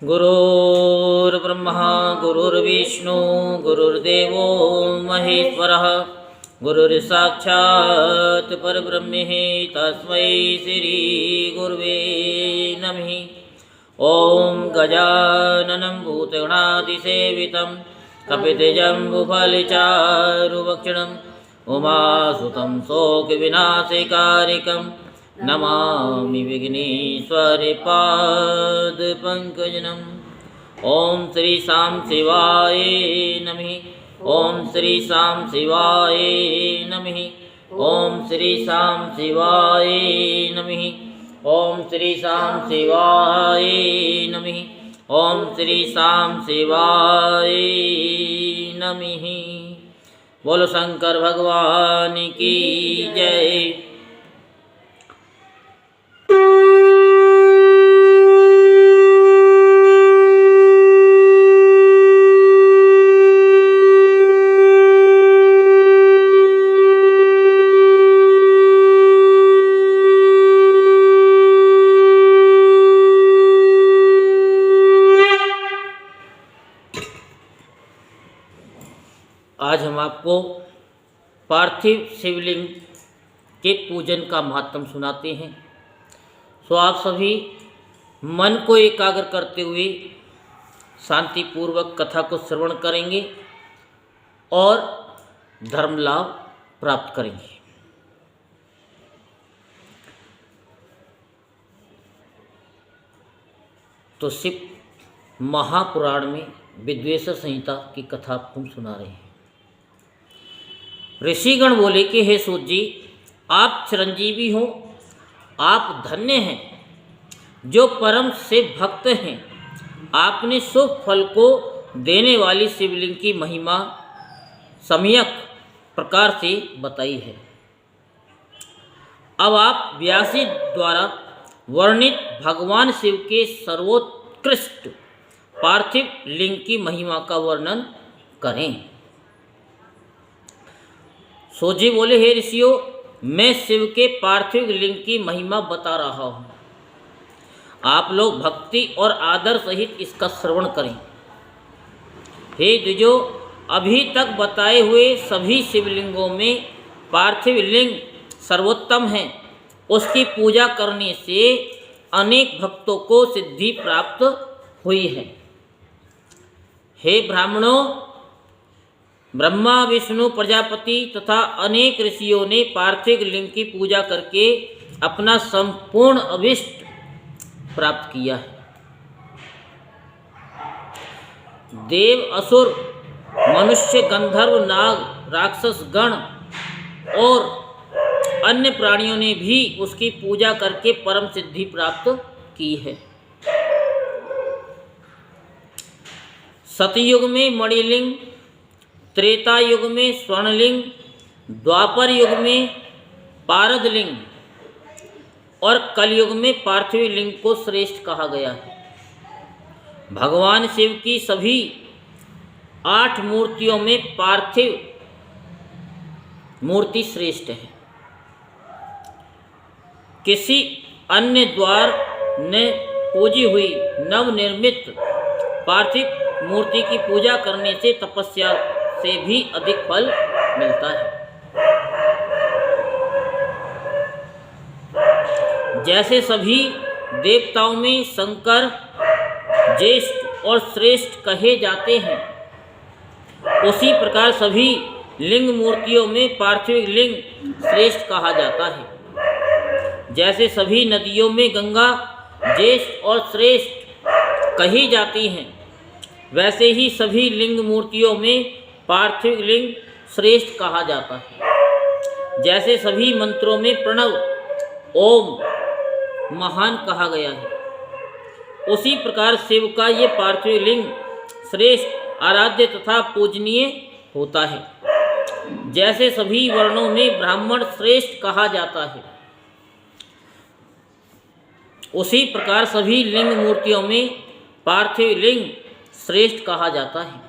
गुरुर्ब्रह्मा गुरुर्विष्णु गुरुर्देवो महेश्वरः गुरुर्साक्षात् परब्रह्म तस्मै श्री गुरुवे नमः। ओं गजाननं भूतगणाधिसेवितं कपितजम्बुफलचारुभक्षणम् उमासुतं शोकविनाशकारिकं नमामि विघ्नेश्वरपादपङ्कजम्। ओं श्री शां शिवाय नमः। ओं श्री शां शिवाय नमः। ओं श्री शां शिवाय नमः। ओं श्री शां शिवाय नमः। ओं श्री शां शिवाय नमः। बोलो शंकर भगवान की जय। आज हम आपको पार्थिव शिवलिंग के पूजन का महत्व सुनाते हैं। सो आप सभी मन को एकाग्र करते हुए शांतिपूर्वक कथा को श्रवण करेंगे और धर्म लाभ प्राप्त करेंगे। तो शिव महापुराण में विद्वेषर संहिता की कथा आपको सुना रहे हैं। ऋषिगण बोले कि हे सूत जी, आप चिरंजीवी हो, आप धन्य हैं जो परम से भक्त हैं। आपने शुभ फल को देने वाली शिवलिंग की महिमा सम्यक प्रकार से बताई है। अब आप व्यासी द्वारा वर्णित भगवान शिव के सर्वोत्कृष्ट पार्थिव लिंग की महिमा का वर्णन करें। सोजी बोले, हे ऋषियों, मैं शिव के पार्थिव लिंग की महिमा बता रहा हूँ। आप लोग भक्ति और आदर सहित इसका श्रवण करें। हे द्विजो, अभी तक बताए हुए सभी शिवलिंगों में पार्थिव लिंग सर्वोत्तम है। उसकी पूजा करने से अनेक भक्तों को सिद्धि प्राप्त हुई है। हे ब्राह्मणों, ब्रह्मा विष्णु प्रजापति तथा अनेक ऋषियों ने पार्थिव लिंग की पूजा करके अपना संपूर्ण अभिष्ट प्राप्त किया है। देव, असुर, मनुष्य, गंधर्व, नाग, राक्षस गण और अन्य प्राणियों ने भी उसकी पूजा करके परम सिद्धि प्राप्त की है। सतयुग में मणिलिंग, त्रेता युग में स्वर्णलिंग, द्वापर युग में पारदलिंग और कलयुग में पार्थिव लिंग को श्रेष्ठ कहा गया है। भगवान शिव की सभी 8 मूर्तियों में पार्थिव मूर्ति श्रेष्ठ है। किसी अन्य द्वार ने पूजी हुई नवनिर्मित पार्थिव मूर्ति की पूजा करने से तपस्या से भी अधिक फल मिलता है। जैसे सभी देवताओं में शंकर ज्येष्ठ और श्रेष्ठ कहे जाते हैं, उसी प्रकार सभी लिंग मूर्तियों में पार्थिव लिंग श्रेष्ठ कहा जाता है। जैसे सभी नदियों में गंगा ज्येष्ठ और श्रेष्ठ कही जाती हैं, वैसे ही सभी लिंग मूर्तियों में पार्थिव लिंग श्रेष्ठ कहा जाता है। जैसे सभी मंत्रों में प्रणव ओम महान कहा गया है, उसी प्रकार शिव का ये पार्थिव लिंग श्रेष्ठ, आराध्य तथा पूजनीय होता है। जैसे सभी वर्णों में ब्राह्मण श्रेष्ठ कहा जाता है, उसी प्रकार सभी लिंग मूर्तियों में पार्थिव लिंग श्रेष्ठ कहा जाता है।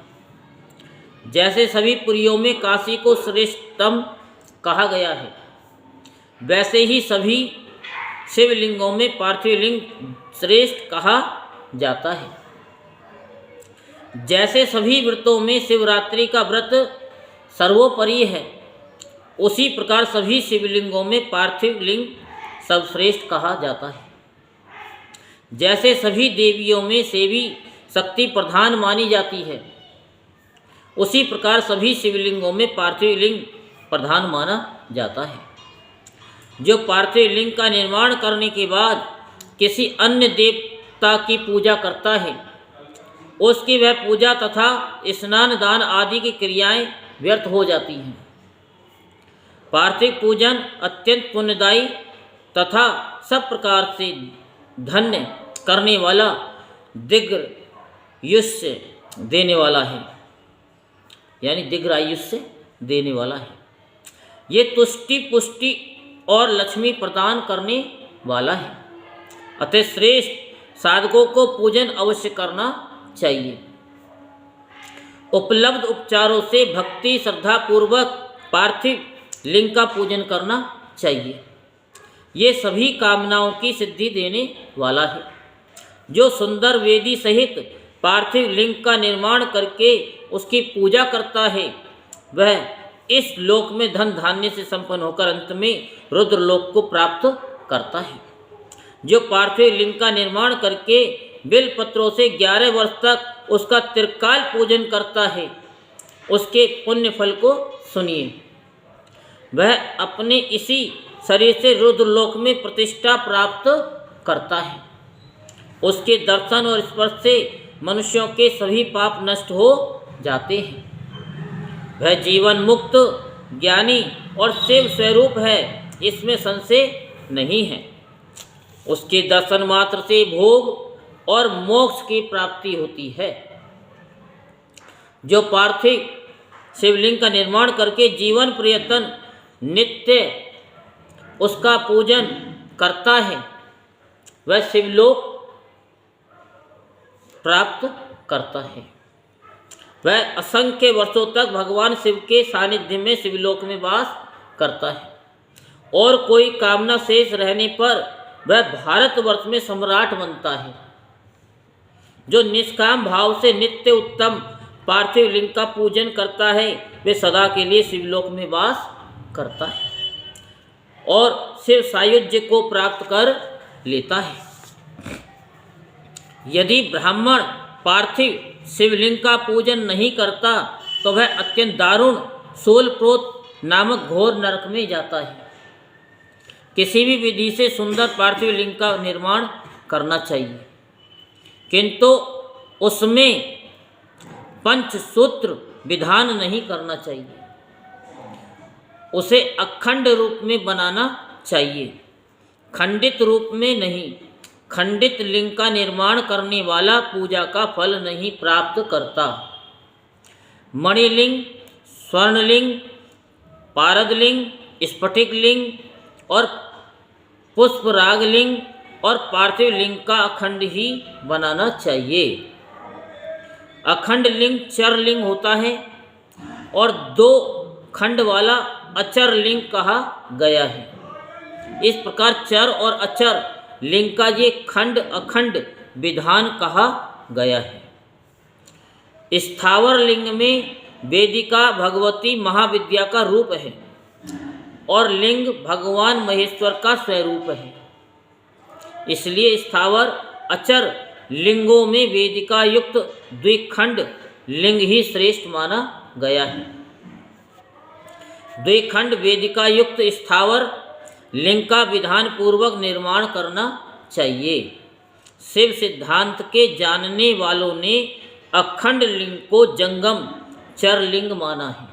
जैसे सभी पुरियों में काशी को श्रेष्ठतम कहा गया है, वैसे ही सभी शिवलिंगों में पार्थिव लिंग श्रेष्ठ कहा जाता है। जैसे सभी व्रतों में शिवरात्रि का व्रत सर्वोपरि है, उसी प्रकार सभी शिवलिंगों में पार्थिव लिंग सर्वश्रेष्ठ कहा जाता है। जैसे सभी देवियों में देवी शक्ति प्रधान मानी जाती है, उसी प्रकार सभी शिवलिंगों में पार्थिव लिंग प्रधान माना जाता है। जो पार्थिव लिंग का निर्माण करने के बाद किसी अन्य देवता की पूजा करता है, उसकी वह पूजा तथा स्नान दान आदि की क्रियाएं व्यर्थ हो जाती हैं। पार्थिव पूजन अत्यंत पुण्यदायी तथा सब प्रकार से धन्य करने वाला दीर्घायुष्य देने वाला है, यानी दीर्घायुष्य देने वाला है। ये तुष्टि पुष्टि और लक्ष्मी प्रदान करने वाला है। अतः श्रेष्ठ साधकों को पूजन अवश्य करना चाहिए। उपलब्ध उपचारों से भक्ति श्रद्धा पूर्वक पार्थिव लिंग का पूजन करना चाहिए। ये सभी कामनाओं की सिद्धि देने वाला है। जो सुंदर वेदी सहित पार्थिव लिंग का निर्माण करके उसकी पूजा करता है, वह इस लोक में धन धान्य से संपन्न होकर अंत में रुद्रलोक को प्राप्त करता है। जो पार्थिव लिंग का निर्माण करके बिल पत्रों से 11 वर्ष तक उसका त्रिकाल पूजन करता है, उसके पुण्य फल को सुनिए। वह अपने इसी शरीर से रुद्रलोक में प्रतिष्ठा प्राप्त करता है। उसके दर्शन और स्पर्श से मनुष्यों के सभी पाप नष्ट हो जाते हैं। वह जीवन मुक्त ज्ञानी और शिव स्वरूप है, इसमें संशय नहीं है। उसके दर्शन मात्र से भोग और मोक्ष की प्राप्ति होती है। जो पार्थिव शिवलिंग का निर्माण करके जीवन पर्यंत नित्य उसका पूजन करता है, वह शिवलोक प्राप्त करता है। वह असंख्य वर्षों तक भगवान शिव के सानिध्य में शिवलोक में वास करता है और कोई कामना शेष रहने पर वह भारतवर्ष में सम्राट बनता है। जो निष्काम भाव से नित्य उत्तम पार्थिव लिंग का पूजन करता है, वे सदा के लिए शिवलोक में वास करता है और शिव सायुज्य को प्राप्त कर लेता है। यदि ब्राह्मण पार्थिव शिवलिंग का पूजन नहीं करता तो वह अत्यंत दारुण शूलप्रोत नामक घोर नरक में जाता है। किसी भी विधि से सुंदर पार्थिव लिंग का निर्माण करना चाहिए, किंतु उसमें पंचसूत्र विधान नहीं करना चाहिए। उसे अखंड रूप में बनाना चाहिए, खंडित रूप में नहीं। खंडित लिंग का निर्माण करने वाला पूजा का फल नहीं प्राप्त करता। मणिलिंग, स्वर्णलिंग, पारदलिंग, स्फटिक लिंग और पुष्पराग लिंग और पार्थिव लिंग का अखंड ही बनाना चाहिए। अखंड लिंग चर लिंग होता है और 2 खंड वाला अचर लिंग कहा गया है। इस प्रकार चर और अचर लिंग का ये खंड अखंड विधान कहा गया है। स्थावर लिंग में वेदिका भगवती महाविद्या का रूप है और लिंग भगवान महेश्वर का स्वरूप है। इसलिए स्थावर अचर लिंगों में वेदिका युक्त द्विखंड लिंग ही श्रेष्ठ माना गया है। द्विखंड वेदिका युक्त स्थावर लिंग का विधान पूर्वक निर्माण करना चाहिए। शिव सिद्धांत के जानने वालों ने अखंड लिंग को जंगम चर लिंग माना है।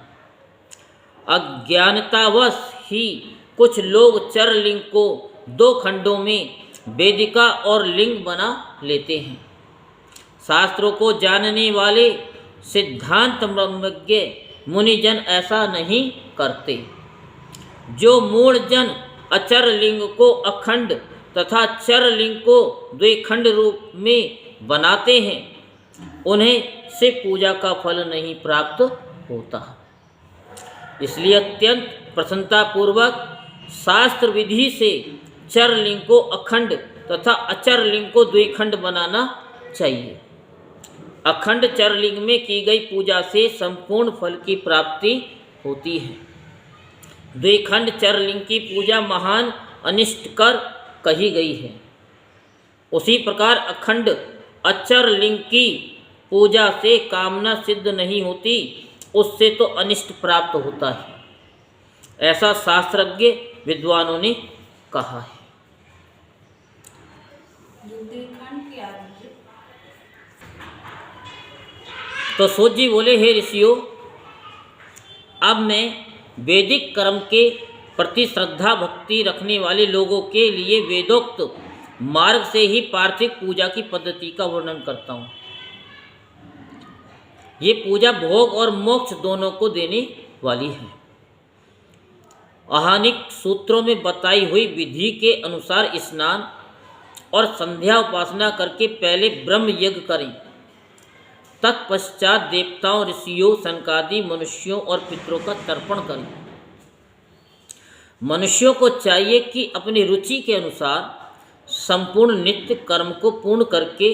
अज्ञानतावश ही कुछ लोग चर लिंग को 2 खंडों में वेदिका और लिंग बना लेते हैं। शास्त्रों को जानने वाले सिद्धांत ब्रह्मज्ञ मुनिजन ऐसा नहीं करते। जो मूढ़ जन अचर लिंग को अखंड तथा चर लिंग को द्विखंड रूप में बनाते हैं, उन्हें शिव पूजा का फल नहीं प्राप्त होता। इसलिए अत्यंत प्रसन्नतापूर्वक शास्त्र विधि से चर लिंग को अखंड तथा अचर लिंग को द्विखंड बनाना चाहिए। अखंड चरलिंग में की गई पूजा से संपूर्ण फल की प्राप्ति होती है। द्विखंड चरलिंग की पूजा महान अनिष्टकर कही गई है। उसी प्रकार अखंड अचर लिंग की पूजा से कामना सिद्ध नहीं होती, उससे तो अनिष्ट प्राप्त होता है, ऐसा शास्त्रज्ञ विद्वानों ने कहा है। तो सूत जी बोले, हे ऋषियों, अब मैं वैदिक कर्म के प्रति श्रद्धा भक्ति रखने वाले लोगों के लिए वेदोक्त मार्ग से ही पार्थिव पूजा की पद्धति का वर्णन करता हूँ। ये पूजा भोग और मोक्ष दोनों को देने वाली है। आहानिक सूत्रों में बताई हुई विधि के अनुसार स्नान और संध्या उपासना करके पहले ब्रह्म यज्ञ करें, तत्पश्चात देवताओं, ऋषियों, सनकादि मनुष्यों और पितरों का तर्पण करें। मनुष्यों को चाहिए कि अपनी रुचि के अनुसार संपूर्ण नित्य कर्म को पूर्ण करके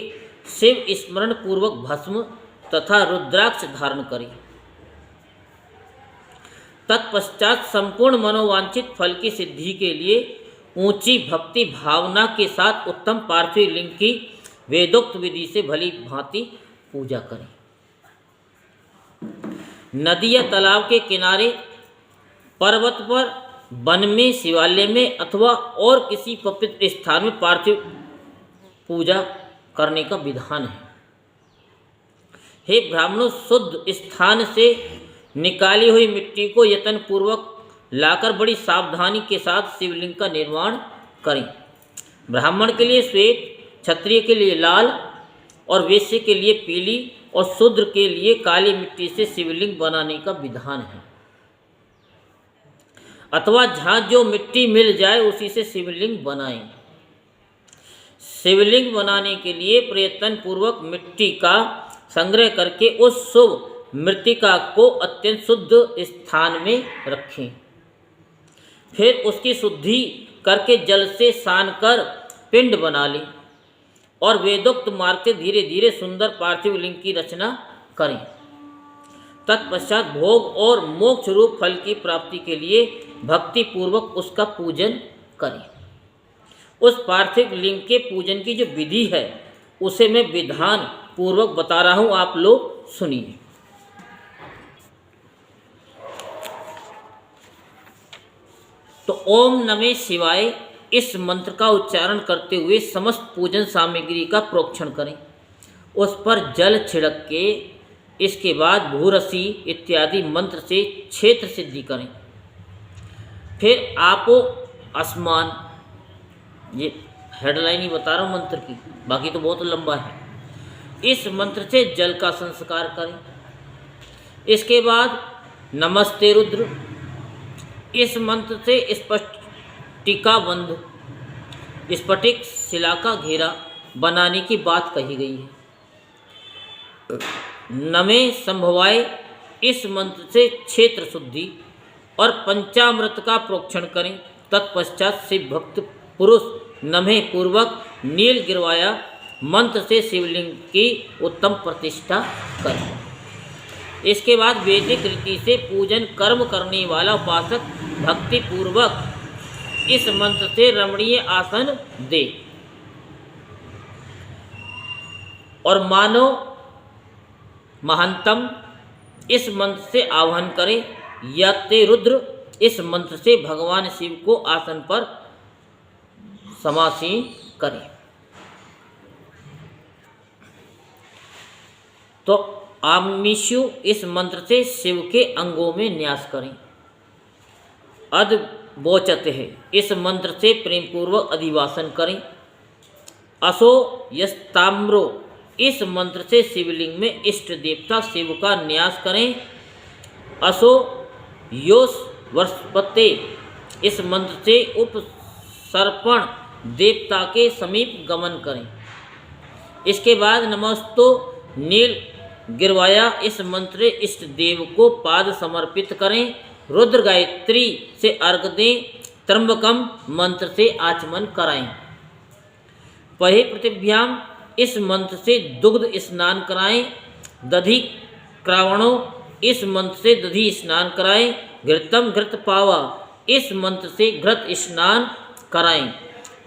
शिव स्मरण पूर्वक भस्म तथा रुद्राक्ष धारण करें। तत्पश्चात संपूर्ण मनोवांछित फल की सिद्धि के लिए ऊंची भक्ति भावना के साथ उत्तम पार्थिव लिंग की वेदोक्त विधि से भली भांति पूजा करें। नदी या तालाब के किनारे, पर्वत पर, वन में, शिवालय में अथवा और किसी पवित्र स्थान में पार्थिव पूजा करने का विधान है। हे ब्राह्मणों, शुद्ध स्थान से निकाली हुई मिट्टी को यत्न पूर्वक लाकर बड़ी सावधानी के साथ शिवलिंग का निर्माण करें। ब्राह्मण के लिए श्वेत, क्षत्रिय के लिए लाल और वैश्य के लिए पीली और शूद्र के लिए काली मिट्टी से शिवलिंग बनाने का विधान है, अथवा जहाँ जो मिट्टी मिल जाए उसी से शिवलिंग बनाएं। शिवलिंग बनाने के लिए प्रयत्न पूर्वक मिट्टी का संग्रह करके उस शुभ मृत्तिका को अत्यंत शुद्ध स्थान में रखें। फिर उसकी शुद्धि करके जल से सान कर पिंड बना लें और वेदोक्त मार्ग से धीरे धीरे सुंदर पार्थिव लिंग की रचना करें। तत्पश्चात भोग और मोक्ष रूप फल की प्राप्ति के लिए भक्ति पूर्वक उसका पूजन करें। उस पार्थिव लिंग के पूजन की जो विधि है उसे मैं विधान पूर्वक बता रहा हूँ, आप लोग सुनिए। तो ओम नमः शिवाय इस मंत्र का उच्चारण करते हुए समस्त पूजन सामग्री का प्रोक्षण करें। उस पर जल छिड़क के इसके बाद भूरसी इत्यादि मंत्र से क्षेत्र सिद्धि करें। फिर आपो आसमान, ये हेडलाइन ही बता रहा हूँ मंत्र की, बाकी तो बहुत लंबा है। इस मंत्र से जल का संस्कार करें। इसके बाद नमस्ते रुद्र, इस मंत्र से स्फटिकाबंध स्फटिक शिला का घेरा बनाने की बात कही गई है। नमे संभवाय, इस मंत्र से क्षेत्र शुद्धि और पंचामृत का प्रोक्षण करें। तत्पश्चात शिव भक्त पुरुष नमे पूर्वक नील गिरवाया मंत्र से शिवलिंग की उत्तम प्रतिष्ठा करें। इसके बाद वैदिक रीति से पूजन कर्म करने वाला उपासक भक्ति पूर्वक इस मंत्र से रमणीय आसन दे और मानो महंतम इस मंत्र से आह्वान करें। यते रुद्र, इस मंत्र से भगवान शिव को आसन पर समासीन करें। तो आमिषु, इस मंत्र से शिव के अंगों में न्यास करें। अदबोचते है, इस मंत्र से प्रेम पूर्वक अधिवासन करें। असो यस्ताम्रो, इस मंत्र से शिवलिंग में इष्ट देवता शिव का न्यास करें। असो योस वर्षपते, इस मंत्र से उपसर्पण देवता के समीप गमन करें। इसके बाद नमस्तो नील गिरवाया, इस मंत्र इष्ट देव को पाद समर्पित करें। रुद्र गायत्री से अर्घ दें। त्र्यंबकम मंत्र से आचमन कराएं। पहे पृथिव्याम इस मंत्र से दुग्ध स्नान कराएं। दधि क्रावणो, इस मंत्र से दधि स्नान कराएं। घृतम घृत पावा, इस मंत्र से घृत स्नान कराएं।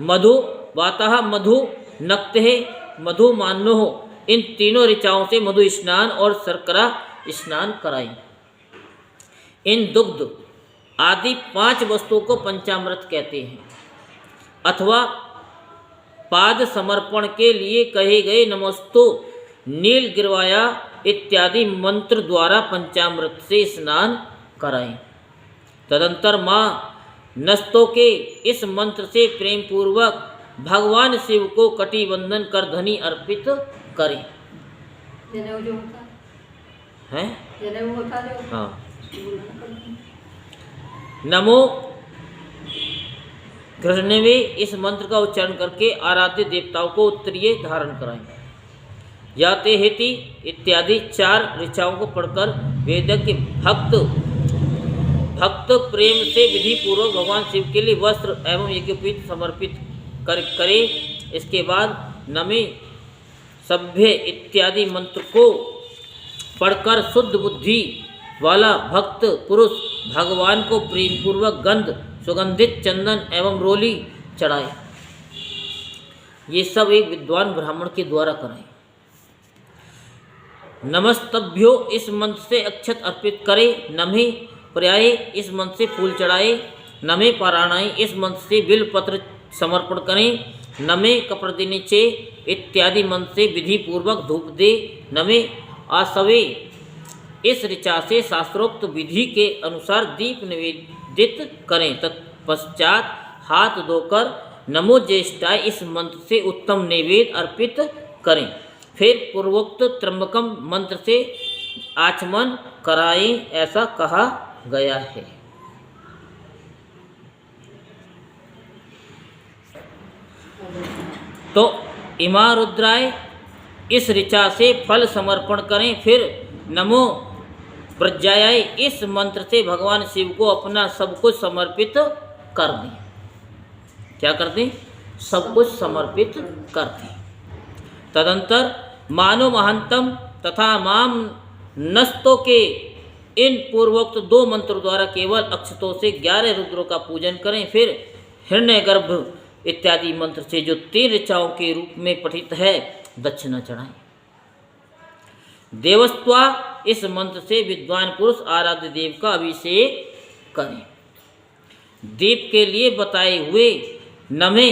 मधु वातः मधु नक्तः मधु मान्यो, इन तीनों ऋचाओं से मधु स्नान और शर्करा स्नान कराएं। इन दुग्ध आदि 5 वस्तुओं को पंचामृत कहते हैं, अथवा पाद समर्पण के लिए कहे गए नमस्तु नील गिरवाया इत्यादि मंत्र द्वारा पंचामृत से स्नान कराएं। तदंतर माँ नस्तों के इस मंत्र से प्रेम पूर्वक भगवान शिव को कटिबंधन कर धनी अर्पित करें। जनेऊ जो होता है, जनेऊ होता जो, हाँ। नमो घृष्णवे, इस मंत्र का उच्चारण करके आराध्य देवताओं को उत्तरीय धारण कराएं। याते हेति इत्यादि 4 ऋचाओं को पढ़कर वेदज्ञ भक्त प्रेम से विधि पूर्वक भगवान शिव के लिए वस्त्र एवं यज्ञोपवीत समर्पित करे। इसके बाद नमे सभ्य इत्यादि मंत्र को पढ़कर शुद्ध बुद्धि वाला भक्त पुरुष भगवान को प्रेम पूर्वक गंध सुगंधित चंदन एवं रोली चढ़ाए। ये सब एक विद्वान ब्राह्मण के द्वारा कराएं। नमस्तभ्यो, इस मंत्र से अक्षत अर्पित करे। नमे पर्याय, इस मंत्र से फूल चढ़ाए। नमे पारायणाय, इस मंत्र से बिल पत्र समर्पण करें। नमे कप्रदिनीचे इत्यादि मंत्र से विधि पूर्वक धूप दे। नमे आसवे, इस ऋचा से शास्त्रोक्त विधि के अनुसार दीप निवेदित करें। तत्पश्चात हाथ धोकर नमो ज्येष्ठाय, इस मंत्र से उत्तम नैवेद्य अर्पित करें। फिर पूर्वोक्त त्र्यंबकम मंत्र से आचमन कराएं, ऐसा कहा गया है। तो इमा रुद्राय, इस ऋचा से फल समर्पण करें। फिर नमो प्रज्ञाय, इस मंत्र से भगवान शिव को अपना सब कुछ समर्पित कर दें। क्या कर दें? सब कुछ समर्पित कर दें। तदंतर मानो महंतम तथा माम नस्तों के इन पूर्वोक्त 2 मंत्रों द्वारा केवल अक्षतों से 11 रुद्रों का पूजन करें। फिर हिरण्यगर्भ इत्यादि मंत्र से जो 3 ऋचाओं के रूप में पठित है दक्षिणा चढ़ाएं। देवस्त्वा, इस मंत्र से विद्वान पुरुष आराध्य देव का अभिषेक करें। दीप के लिए बताए हुए नमे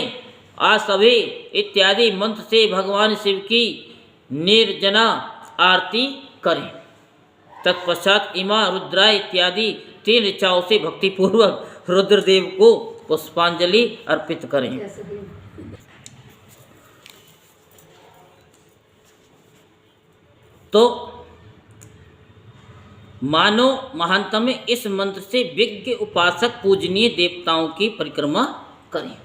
आसवे इत्यादि मंत्र से भगवान शिव की निर्जना आरती करें। तत्पश्चात इमा रुद्रा इत्यादि 3 ऋचाओं से भक्तिपूर्वक रुद्रदेव को पुष्पांजलि अर्पित करें। तो मानो महानतम में इस मंत्र से विज्ञ उपासक पूजनीय देवताओं की परिक्रमा करें।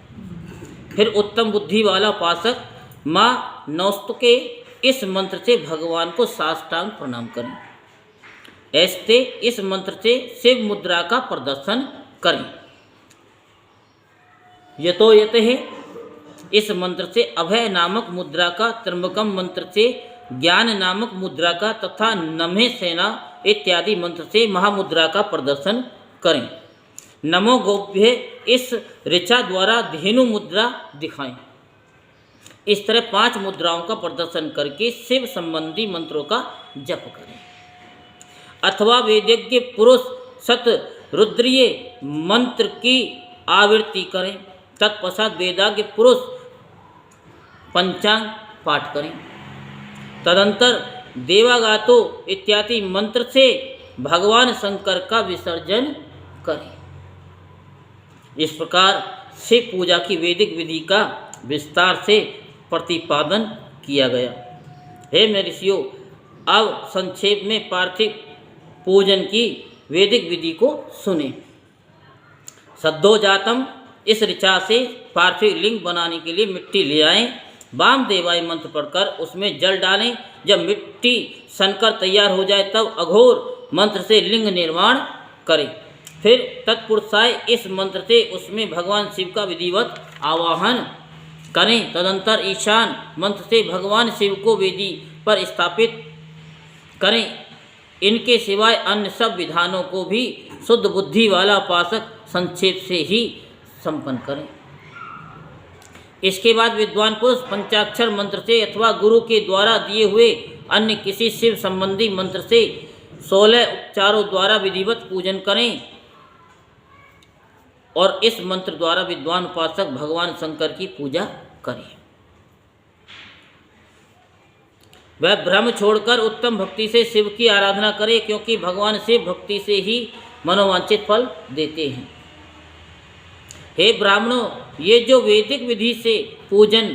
फिर उत्तम बुद्धि वाला उपासक माँ नौस्तु के इस मंत्र से भगवान को साष्टांग प्रणाम करें। ऐसे इस मंत्र से शिव मुद्रा का प्रदर्शन करें। यतो यत है, इस मंत्र से अभय नामक मुद्रा का, त्र्यंबकम मंत्र से ज्ञान नामक मुद्रा का तथा नम्हे सेना इत्यादि मंत्र से महामुद्रा का प्रदर्शन करें। नमो गोभ्य, इस ऋचा द्वारा धेनु मुद्रा दिखाएं। इस तरह 5 मुद्राओं का प्रदर्शन करके शिव संबंधी मंत्रों का जप करें। अथवा वेदज्ञ पुरुष सत रुद्रीय मंत्र की आवृत्ति करें। तत्पश्चात वेदाज्ञ पुरुष पंचांग पाठ करें। तदंतर देवागातो इत्यादि मंत्र से भगवान शंकर का विसर्जन करें। इस प्रकार शिव पूजा की वैदिक विधि का विस्तार से प्रतिपादन किया गया। हे मेरे ऋषियों, अब संक्षेप में पार्थिव पूजन की वैदिक विधि को सुने। सद्दो जातम, इस ऋचा से पार्थिव लिंग बनाने के लिए मिट्टी ले आएं। वाम देवाय मंत्र पढ़कर उसमें जल डालें। जब मिट्टी सनकर तैयार हो जाए तब अघोर मंत्र से लिंग निर्माण करें। फिर तत्पुरुषाय, इस मंत्र से उसमें भगवान शिव का विधिवत आवाहन करें। तदंतर ईशान मंत्र से भगवान शिव को वेदी पर स्थापित करें। इनके सिवाय अन्य सब विधानों को भी शुद्ध बुद्धि वाला उपासक संक्षेप से ही संपन्न करें। इसके बाद विद्वान पुरुष पंचाक्षर मंत्र से अथवा गुरु के द्वारा दिए हुए अन्य किसी शिव संबंधी मंत्र से 16 उपचारों द्वारा विधिवत पूजन करें और इस मंत्र द्वारा विद्वान उपासक भगवान शंकर की पूजा करें। वह भ्रम छोड़कर उत्तम भक्ति से शिव की आराधना करे, क्योंकि भगवान शिव भक्ति से ही मनोवांछित फल देते हैं। हे ब्राह्मणों, ये जो वैदिक विधि से पूजन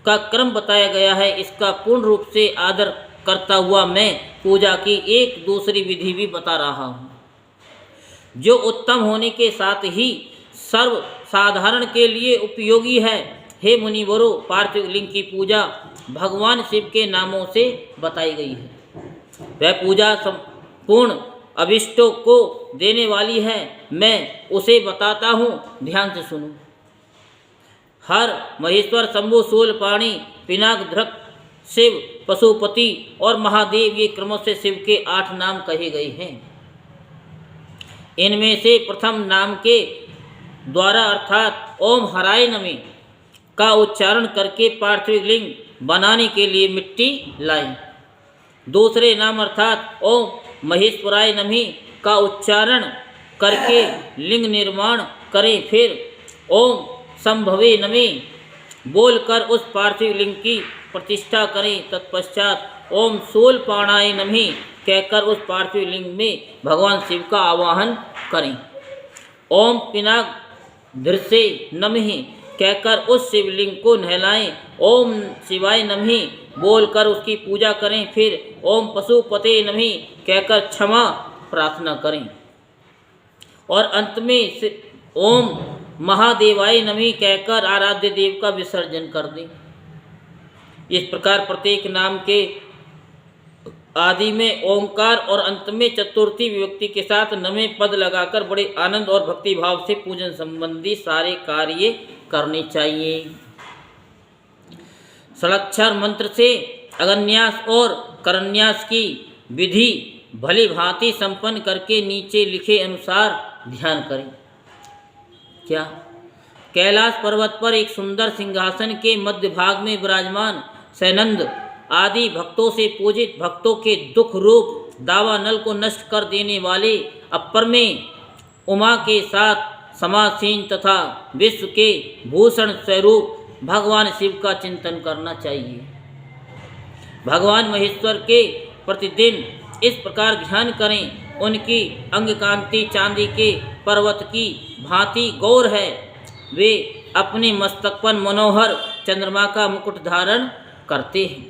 का क्रम बताया गया है, इसका पूर्ण रूप से आदर करता हुआ मैं पूजा की एक दूसरी विधि भी बता रहा हूँ, जो उत्तम होने के साथ ही सर्व साधारण के लिए उपयोगी है। हे मुनिवरों, पार्थिव लिंग की पूजा भगवान शिव के नामों से बताई गई है। वह पूजा संपूर्ण अभिष्टों को देने वाली है। मैं उसे बताता हूँ, ध्यान से सुनो। हर, महेश्वर, शंभु, शूलपाणी, पिनाकधृत, शिव, पशुपति और महादेव, ये क्रमों से शिव के 8 नाम कहे गए हैं। इनमें से प्रथम नाम के द्वारा अर्थात ओम हराय नमः का उच्चारण करके पार्थिव लिंग बनाने के लिए मिट्टी लाएं। दूसरे नाम अर्थात ओम महेश्वराय नमः का उच्चारण करके लिंग निर्माण करें। फिर ओम संभवे नमः बोलकर उस पार्थिव लिंग की प्रतिष्ठा करें। तत्पश्चात ओम शूलपाणाय नमः कहकर उस पार्थिव लिंग में भगवान शिव का आवाहन करें। ओम पिनाकधृसे नमः कहकर उस शिवलिंग को नहलाएं। ओम शिवाय नमः बोलकर उसकी पूजा करें। फिर ओम पशुपते नमः कहकर क्षमा प्रार्थना करें और अंत में ओम महादेवाय नमः कहकर आराध्य देव का विसर्जन कर दें। इस प्रकार प्रत्येक नाम के आदि में ओंकार और अंत में चतुर्थी विभक्ति के साथ नमे पद लगाकर बड़े आनंद और भक्ति भाव से पूजन संबंधी सारे कार्य करने चाहिए। षडाक्षर मंत्र से अगन्यास और करन्यास की विधि भली भांति संपन्न करके नीचे लिखे अनुसार ध्यान करें। क्या? कैलाश पर्वत पर एक सुंदर सिंहासन के मध्य भाग में विराजमान सैनंद आदि भक्तों से पूजित, भक्तों के दुख रूप दावानल को नष्ट कर देने वाले अपर में उमा के साथ समासीन तथा विश्व के भूषण स्वरूप भगवान शिव का चिंतन करना चाहिए। भगवान महेश्वर के प्रतिदिन इस प्रकार ध्यान करें। उनकी अंग कांति चांदी के पर्वत की भांति गौर है। वे अपने मस्तक पर मनोहर चंद्रमा का मुकुट धारण करते हैं।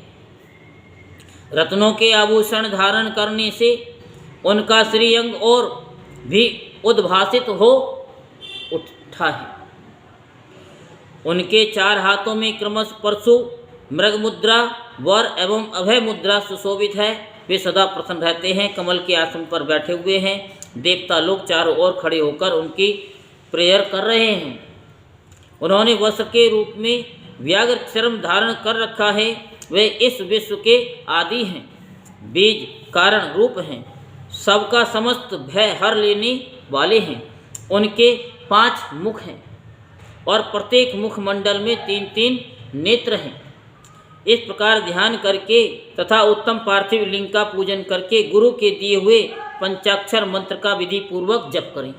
रत्नों के आभूषण धारण करने से उनका श्रीअंग और भी उद्भासित हो उठा है। उनके 4 हाथों में क्रमश परशु, मृग मुद्रा, वर एवं अभय मुद्रा सुशोभित है। वे सदा प्रसन्न रहते हैं, कमल के आसन पर बैठे हुए हैं। देवता लोग चारों ओर खड़े होकर उनकी प्रेयर कर रहे हैं। उन्होंने वस्त्र के रूप में व्याघ्र चर्म धारण कर रखा है। वे इस विश्व के आदि हैं, बीज कारण रूप हैं, सबका समस्त भय हर लेने वाले हैं। उनके 5 मुख हैं और प्रत्येक मुखमंडल में 3-3 नेत्र हैं। इस प्रकार ध्यान करके तथा उत्तम पार्थिव लिंग का पूजन करके गुरु के दिए हुए पंचाक्षर मंत्र का विधि पूर्वक जप करें।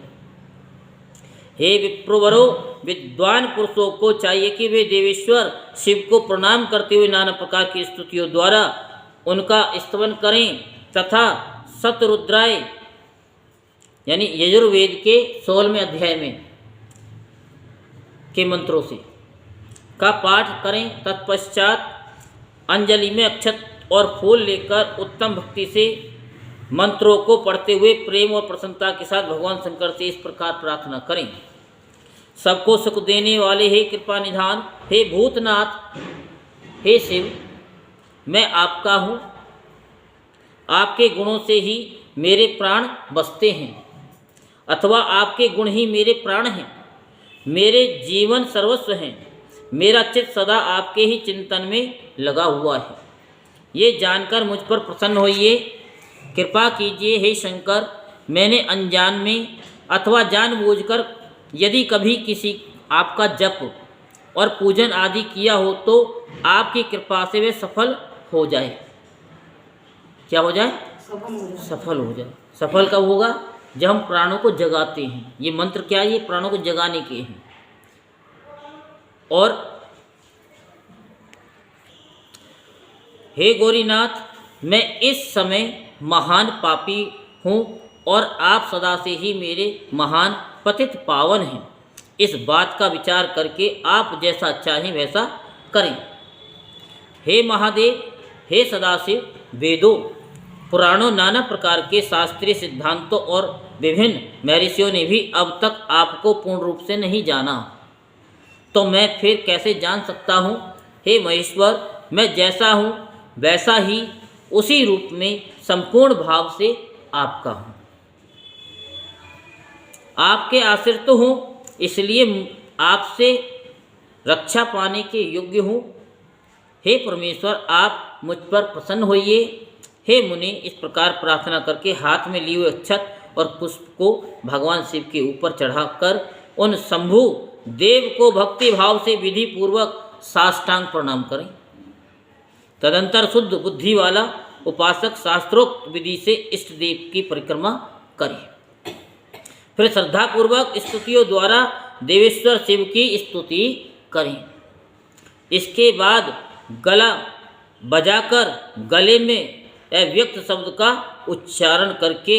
हे विप्रवरों, विद्वान पुरुषों को चाहिए कि वे देवेश्वर शिव को प्रणाम करते हुए नाना प्रकार की स्तुतियों द्वारा उनका स्तवन करें तथा शतरुद्राय यानी यजुर्वेद के 16वें अध्याय में के मंत्रों से का पाठ करें। तत्पश्चात अंजलि में अक्षत और फूल लेकर उत्तम भक्ति से मंत्रों को पढ़ते हुए प्रेम और प्रसन्नता के साथ भगवान शंकर से इस प्रकार प्रार्थना करें। सबको सुख देने वाले हे कृपा निधान, हे भूतनाथ, हे शिव, मैं आपका हूँ। आपके गुणों से ही मेरे प्राण बसते हैं अथवा आपके गुण ही मेरे प्राण हैं। मेरे जीवन सर्वस्व हैं। मेरा चित्त सदा आपके ही चिंतन में लगा हुआ है। ये जानकर मुझ पर प्रसन्न होइए। कृपा कीजिए हे शंकर, मैंने अनजान में अथवा जानबूझकर यदि कभी किसी आपका जप और पूजन आदि किया हो तो आपकी कृपा से वे सफल हो जाए। क्या हो जाए? सफल हो जाए। सफल हो जाए। सफल कब होगा? जब हम प्राणों को जगाते हैं। ये मंत्र क्या है? ये प्राणों को जगाने के हैं। और हे गौरीनाथ, मैं इस समय महान पापी हूँ और आप सदा से ही मेरे महान पतित पावन हैं। इस बात का विचार करके आप जैसा चाहें वैसा करें। हे महादेव, हे सदाशिव, वेदों पुराणों नाना प्रकार के शास्त्रीय सिद्धांतों और विभिन्न महर्षियों ने भी अब तक आपको पूर्ण रूप से नहीं जाना, तो मैं फिर कैसे जान सकता हूँ? हे महेश्वर, मैं जैसा हूँ वैसा ही उसी रूप में संपूर्ण भाव से आपका हूँ। आपके आश्रित हूँ, इसलिए आपसे रक्षा पाने के योग्य हूँ। हे परमेश्वर, आप मुझ पर प्रसन्न होइए। हे मुनि, इस प्रकार प्रार्थना करके हाथ में लिए हुए अक्षत और पुष्प को भगवान शिव के ऊपर चढ़ाकर उन शंभु देव को भक्ति भाव से विधि पूर्वक साष्टांग प्रणाम करें। तदंतर शुद्ध बुद्धि वाला उपासक शास्त्रोक्त विधि से इष्ट देव की परिक्रमा करे। फिर श्रद्धा पूर्वक स्तुतियों द्वारा देवेश्वर शिव की स्तुति करें। इसके बाद गला बजाकर गले में अव्यक्त शब्द का उच्चारण करके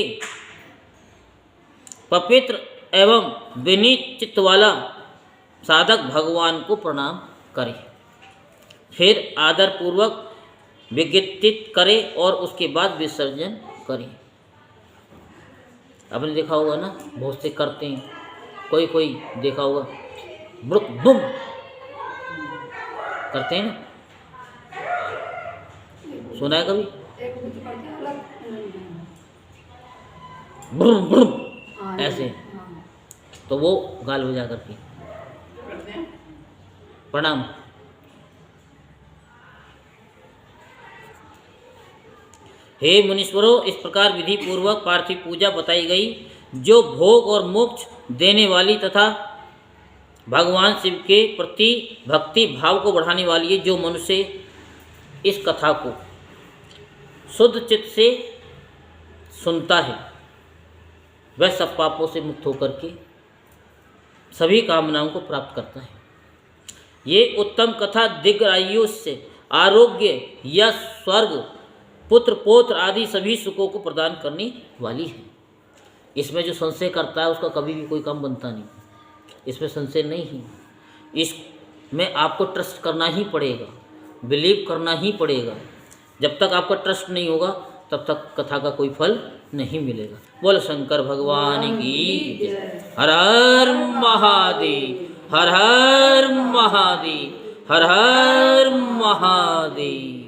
पवित्र एवं विनीत चित्त वाला साधक भगवान को प्रणाम करें। फिर आदर पूर्वक विज्ञित करें और उसके बाद विसर्जन करें। आपने देखा होगा ना, बहुत से करते हैं, कोई देखा होगा बुक बुम करते हैं ना, सुना है कभी? एक बुद्ध पढ़ते हैं, अलग बुम बुम हाँ, ऐसे, हाँ। तो वो गाल बजा करके प्रणाम। हे मुनीश्वरों, इस प्रकार विधि पूर्वक पार्थिव पूजा बताई गई, जो भोग और मोक्ष देने वाली तथा भगवान शिव के प्रति भक्ति भाव को बढ़ाने वाली है। जो मनुष्य इस कथा को शुद्ध चित्त से सुनता है वह सब पापों से मुक्त होकर के सभी कामनाओं को प्राप्त करता है। ये उत्तम कथा दीर्घायुष्य, आरोग्य या स्वर्ग, पुत्र पौत्र आदि सभी सुखों को प्रदान करने वाली है। इसमें जो संशय करता है उसका कभी भी कोई काम बनता नहीं, इसमें संशय नहीं है। इसमें आपको ट्रस्ट करना ही पड़ेगा, बिलीव करना ही पड़ेगा। जब तक आपका ट्रस्ट नहीं होगा तब तक कथा का कोई फल नहीं मिलेगा। बोल शंकर भगवान की जय। हर हर महादेव, हर हर महादेव, हर हर महादेव।